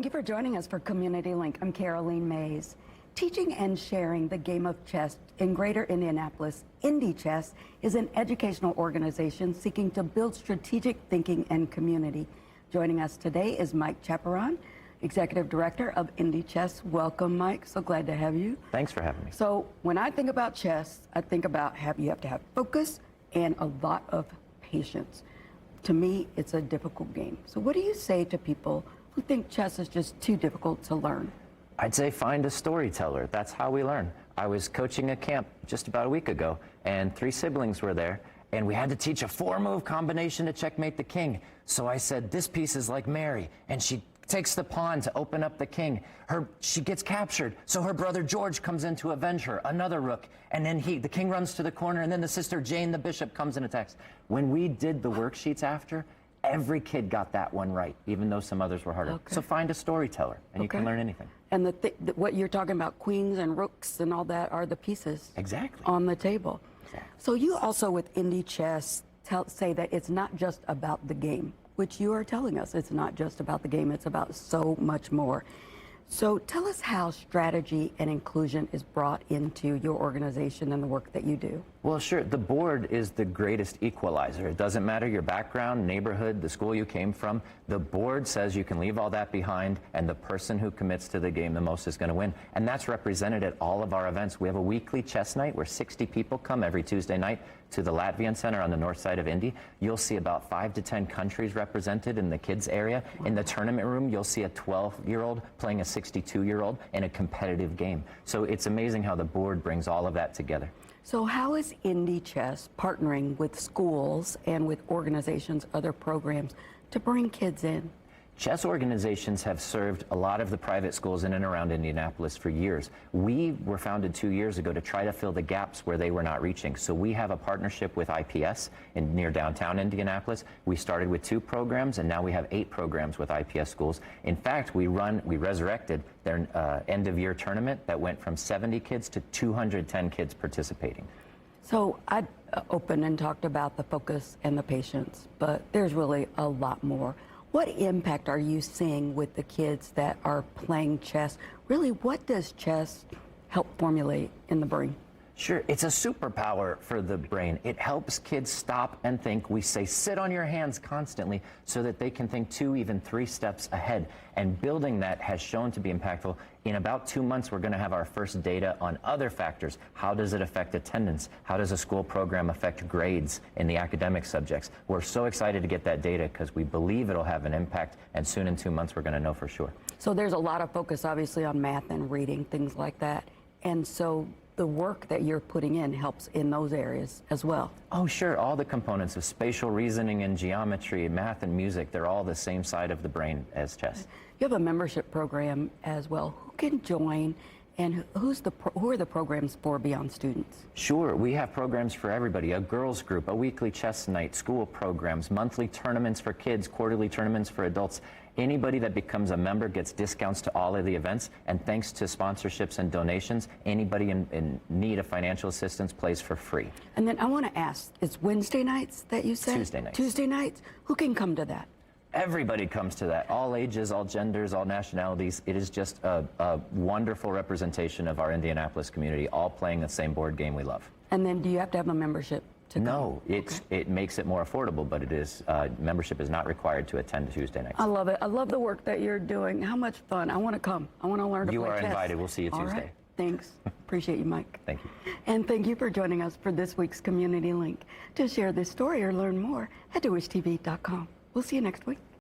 Thank you for joining us for Community Link. I'm Caroline Mays. Teaching and sharing the game of chess in Greater Indianapolis, Indy Chess is an educational organization seeking to build strategic thinking and community. Joining us today is Mike Chaperon, Executive Director of Indy Chess. Welcome, Mike. So glad to have you. Thanks for having me. So when I think about chess, I think about you have to have focus and a lot of patience. To me, it's a difficult game. So what do you say to people who think chess is just too difficult to learn? I'd say find a storyteller. That's how we learn. I was coaching a camp just about a week ago, and 3 siblings were there, and we had to teach a 4-move combination to checkmate the king. So I said, this piece is like Mary, and she takes the pawn to open up the king. She gets captured, so her brother George comes in to avenge her, another rook, and then the king runs to the corner, and then the sister Jane, the bishop, comes and attacks. When we did the worksheets after, every kid got that one right, even though some others were harder. Okay. So find a storyteller, and you can learn anything. And what you're talking about, queens and rooks and all that, are the pieces on the table. Exactly. So you also, with Indy Chess, say that it's not just about the game, which you are telling us. It's not just about the game, it's about so much more. So tell us how strategy and inclusion is brought into your organization and the work that you do. Well, sure. The board is the greatest equalizer. It doesn't matter your background, neighborhood, the school you came from. The board says you can leave all that behind, and the person who commits to the game the most is going to win. And that's represented at all of our events. We have a weekly chess night where 60 people come every Tuesday night to the Latvian Center on the north side of Indy. You'll see about 5 to 10 countries represented in the kids area. In the tournament room, you'll see a 12-year-old playing a 62-year-old in a competitive game. So it's amazing how the board brings all of that together. So how is Indy Chess partnering with schools and with organizations, other programs, to bring kids in? Chess organizations have served a lot of the private schools in and around Indianapolis for years. We were founded 2 years ago to try to fill the gaps where they were not reaching. So we have a partnership with IPS near downtown Indianapolis. We started with 2 programs, and now we have 8 programs with IPS schools. In fact, we resurrected their end-of-year tournament that went from 70 kids to 210 kids participating. So I opened and talked about the focus and the patience, but there's really a lot more. What impact are you seeing with the kids that are playing chess? Really, what does chess help formulate in the brain? Sure, it's a superpower for the brain. It helps kids stop and think. We say sit on your hands constantly so that they can think 2, even 3 steps ahead. And building that has shown to be impactful. In about 2 months, we're going to have our first data on other factors. How does it affect attendance? How does a school program affect grades in the academic subjects? We're so excited to get that data because we believe it'll have an impact, and soon in 2 months, we're going to know for sure. So there's a lot of focus, obviously, on math and reading, things like that. And so the work that you're putting in helps in those areas as well. Oh, sure. All the components of spatial reasoning and geometry, math and music, they're all the same side of the brain as chess. You have a membership program as well. Who can join, and who are the programs for beyond students? Sure. We have programs for everybody. A girls group, a weekly chess night, school programs, monthly tournaments for kids, quarterly tournaments for adults. Anybody that becomes a member gets discounts to all of the events, and thanks to sponsorships and donations, anybody in need of financial assistance plays for free. And then I want to ask, it's Wednesday nights that you said? Tuesday nights. Tuesday nights? Who can come to that? Everybody comes to that, all ages, all genders, all nationalities. It is just a wonderful representation of our Indianapolis community, all playing the same board game we love. And then do you have to have a membership? No, it makes it more affordable, but it is membership is not required to attend Tuesday nights. I love it. I love the work that you're doing. How much fun. I want to come. I want to learn to play chess. You are invited. We'll see you Tuesday. All right. Thanks. Appreciate you, Mike. Thank you. And thank you for joining us for this week's Community Link. To share this story or learn more, head to wishtv.com. We'll see you next week.